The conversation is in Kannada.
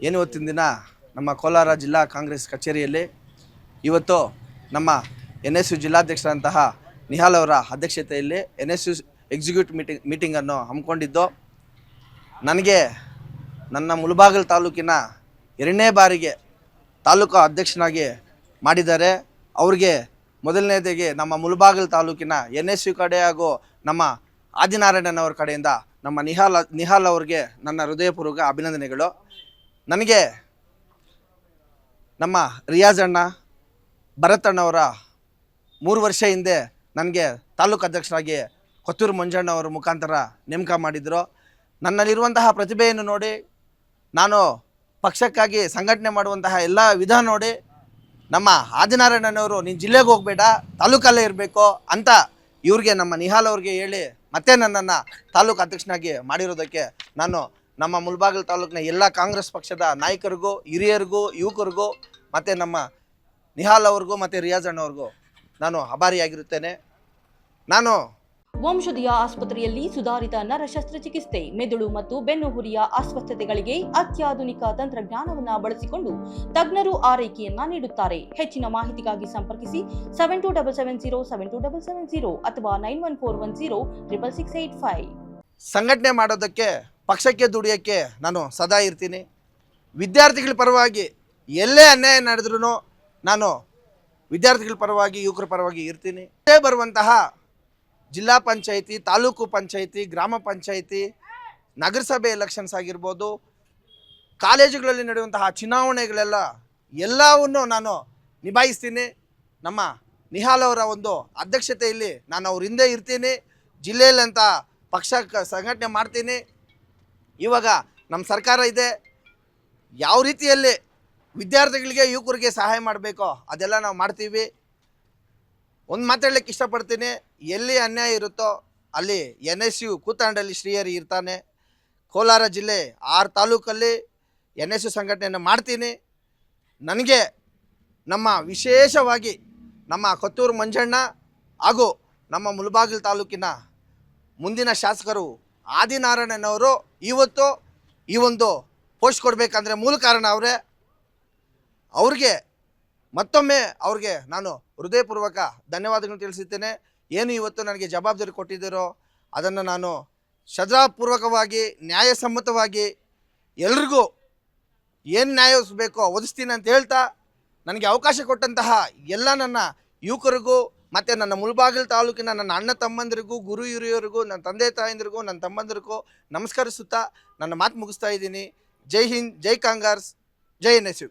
ಏನು ಇವತ್ತಿನ ದಿನ ನಮ್ಮ ಕೋಲಾರ ಜಿಲ್ಲಾ ಕಾಂಗ್ರೆಸ್ ಕಚೇರಿಯಲ್ಲಿ ಇವತ್ತು ನಮ್ಮ NSU ಜಿಲ್ಲಾಧ್ಯಕ್ಷರಂತಹ ನಿಹಾಲ್ ಅವರ ಅಧ್ಯಕ್ಷತೆಯಲ್ಲಿ NSU ಎಕ್ಸಿಕ್ಯೂಟಿವ್ ಮೀಟಿಂಗನ್ನು ಹಮ್ಮಿಕೊಂಡಿದ್ದು, ನನಗೆ ನನ್ನ ಮುಳಬಾಗಿಲು ತಾಲೂಕಿನ 2ನೇ ಬಾರಿಗೆ ತಾಲೂಕು ಅಧ್ಯಕ್ಷನಾಗಿ ಮಾಡಿದ್ದಾರೆ. ಅವ್ರಿಗೆ ಮೊದಲನೇದಾಗಿ ನಮ್ಮ ಮುಳಬಾಗಿಲು ತಾಲೂಕಿನ NSU ಕಡೆ ಹಾಗೂ ನಮ್ಮ ಆದಿನಾರಾಯಣನವರ ಕಡೆಯಿಂದ ನಮ್ಮ ನಿಹಾಲ್ ಅವ್ರಿಗೆ ನನ್ನ ಹೃದಯಪೂರ್ವಕ ಅಭಿನಂದನೆಗಳು. ನನಗೆ ನಮ್ಮ ರಿಯಾಜ್ ಅಣ್ಣ, ಭರತ್ ಅಣ್ಣವರ 3 ವರ್ಷ ಹಿಂದೆ ನನಗೆ ತಾಲೂಕು ಅಧ್ಯಕ್ಷರಾಗಿ ಕೊತ್ತೂರು ಮಂಜಣ್ಣವರ ಮುಖಾಂತರ ನೇಮಕ ಮಾಡಿದರು. ನನ್ನಲ್ಲಿರುವಂತಹ ಪ್ರತಿಭೆಯನ್ನು ನೋಡಿ, ನಾನು ಪಕ್ಷಕ್ಕಾಗಿ ಸಂಘಟನೆ ಮಾಡುವಂತಹ ಎಲ್ಲ ವಿಧಾನ ನೋಡಿ ನಮ್ಮ ಆದಿನಾರಾಯಣನವರು ನೀನು ಜಿಲ್ಲೆಗೆ ಹೋಗಬೇಡ, ತಾಲೂಕಲ್ಲೇ ಇರಬೇಕು ಅಂತ ಇವ್ರಿಗೆ ನಮ್ಮ ನಿಹಾಲ್ ಅವ್ರಿಗೆ ಹೇಳಿ ಮತ್ತೆ ನನ್ನನ್ನು ತಾಲೂಕು ಅಧ್ಯಕ್ಷನಾಗಿ ಮಾಡಿರೋದಕ್ಕೆ ನಾನು ನಮ್ಮ ಮುಳಬಾಗಿಲು ತಾಲೂಕಿನ ಎಲ್ಲ ಕಾಂಗ್ರೆಸ್ ಪಕ್ಷದ ನಾಯಕರಿಗೂ, ಹಿರಿಯರಿಗೂ, ಯುವಕರಿಗೂ ಮತ್ತು ನಮ್ಮ ನಿಹಾಲ್ ಅವ್ರಿಗೂ ಮತ್ತು ರಿಯಾಜ್ ಅಣ್ಣವ್ರಿಗೂ ನಾನು ಆಭಾರಿಯಾಗಿರುತ್ತೇನೆ. ನಾನು ವಂಶದಿಯ ಆಸ್ಪತ್ರೆಯಲ್ಲಿ ಸುಧಾರಿತ ನರ ಶಸ್ತ್ರಚಿಕಿತ್ಸೆ, ಮೆದುಳು ಮತ್ತು ಬೆನ್ನುಹುರಿಯ ಅಸ್ವಸ್ಥತೆಗಳಿಗೆ ಅತ್ಯಾಧುನಿಕ ತಂತ್ರಜ್ಞಾನವನ್ನು ಬಳಸಿಕೊಂಡು ತಜ್ಞರು ಆರೈಕೆಯನ್ನ ನೀಡುತ್ತಾರೆ. ಹೆಚ್ಚಿನ ಮಾಹಿತಿಗಾಗಿ ಸಂಪರ್ಕಿಸಿ 7277072770 ಅಥವಾ 9141066685. ಸಂಘಟನೆ ಮಾಡೋದಕ್ಕೆ, ಪಕ್ಷಕ್ಕೆ ದುಡಿಯೋಕ್ಕೆ ನಾನು ಸದಾ ಇರ್ತೀನಿ. ವಿದ್ಯಾರ್ಥಿಗಳ ಪರವಾಗಿ ಎಲ್ಲೇ ಅನ್ಯಾಯ ನಡೆದ್ರೂ ನಾನು ವಿದ್ಯಾರ್ಥಿಗಳ ಪರವಾಗಿ, ಯುವಕರ ಪರವಾಗಿ ಇರ್ತೀನಿ. ಬರುವಂತಹ ಜಿಲ್ಲಾ ಪಂಚಾಯಿತಿ, ತಾಲೂಕು ಪಂಚಾಯಿತಿ, ಗ್ರಾಮ ಪಂಚಾಯಿತಿ, ನಗರಸಭೆ ಎಲೆಕ್ಷನ್ಸ್ ಆಗಿರ್ಬೋದು, ಕಾಲೇಜುಗಳಲ್ಲಿ ನಡೆಯುವಂತಹ ಚುನಾವಣೆಗಳೆಲ್ಲ ಎಲ್ಲವನ್ನು ನಾನು ನಿಭಾಯಿಸ್ತೀನಿ. ನಮ್ಮ ನಿಹಾಲ್ ಅವರ ಒಂದು ಅಧ್ಯಕ್ಷತೆಯಲ್ಲಿ ನಾನು ಅವ್ರ ಹಿಂದೆ ಇರ್ತೀನಿ. ಜಿಲ್ಲೆಯಲ್ಲಂತ ಪಕ್ಷ ಸಂಘಟನೆ ಮಾಡ್ತೀನಿ. ಇವಾಗ ನಮ್ಮ ಸರ್ಕಾರ ಇದೆ, ಯಾವ ರೀತಿಯಲ್ಲಿ ವಿದ್ಯಾರ್ಥಿಗಳಿಗೆ, ಯುವಕರಿಗೆ ಸಹಾಯ ಮಾಡಬೇಕೋ ಅದೆಲ್ಲ ನಾವು ಮಾಡ್ತೀವಿ. ಒಂದು ಮಾತಾಡಲಿಕ್ಕೆ ಇಷ್ಟಪಡ್ತೀನಿ, ಎಲ್ಲಿ ಅನ್ಯಾಯ ಇರುತ್ತೋ ಅಲ್ಲಿ NSU ಕೂತಂಡಲ್ಲಿ ಶ್ರೀಹರಿ ಇರ್ತಾನೆ. ಕೋಲಾರ ಜಿಲ್ಲೆ 6 ತಾಲೂಕಲ್ಲಿ NSU ಸಂಘಟನೆಯನ್ನು ಮಾಡ್ತೀನಿ. ನನಗೆ ನಮ್ಮ ವಿಶೇಷವಾಗಿ ನಮ್ಮ ಕೊತ್ತೂರು ಮಂಜಣ್ಣ ಹಾಗೂ ನಮ್ಮ ಮುಳಬಾಗಿಲು ತಾಲೂಕಿನ ಮುಂದಿನ ಶಾಸಕರು ಆದಿನಾರಾಯಣನವರು ಇವತ್ತು ಈ ಒಂದು ಪೋಸ್ಟ್ ಕೊಡಬೇಕಂದ್ರೆ ಮೂಲ ಕಾರಣ ಅವರೇ. ಅವ್ರಿಗೆ ಮತ್ತೊಮ್ಮೆ ಅವ್ರಿಗೆ ನಾನು ಹೃದಯಪೂರ್ವಕ ಧನ್ಯವಾದಗಳನ್ನು ತಿಳಿಸುತ್ತೇನೆ. ಏನು ಇವತ್ತು ನನಗೆ ಜವಾಬ್ದಾರಿ ಕೊಟ್ಟಿದ್ದೀರೋ ಅದನ್ನು ನಾನು ಶ್ರದ್ಧಾಪೂರ್ವಕವಾಗಿ, ನ್ಯಾಯಸಮ್ಮತವಾಗಿ ಎಲ್ರಿಗೂ ಏನು ನ್ಯಾಯ ಬೇಕೋ ಒದಗಿಸ್ತೀನಿ ಅಂತ ಹೇಳ್ತಾ, ನನಗೆ ಅವಕಾಶ ಕೊಟ್ಟಂತಹ ಎಲ್ಲ ನನ್ನ ಯುವಕರಿಗೂ ಮತ್ತು ನನ್ನ ಮುಳಬಾಗಿಲು ತಾಲೂಕಿನ ನನ್ನ ಅಣ್ಣ ತಮ್ಮಂದಿರಿಗೂ, ಗುರು ಹಿರಿಯರಿಗೂ, ನನ್ನ ತಂದೆ ತಾಯಂದಿರಿಗೂ, ನನ್ನ ತಮ್ಮಂದಿರಿಗೂ ನಮಸ್ಕರಿಸುತ್ತಾ ನನ್ನ ಮಾತು ಮುಗಿಸ್ತಾ ಇದ್ದೀನಿ. ಜೈ ಹಿಂದ್, ಜೈ ಕಾಂಗ್ರೆಸ್, ಜೈ NSU.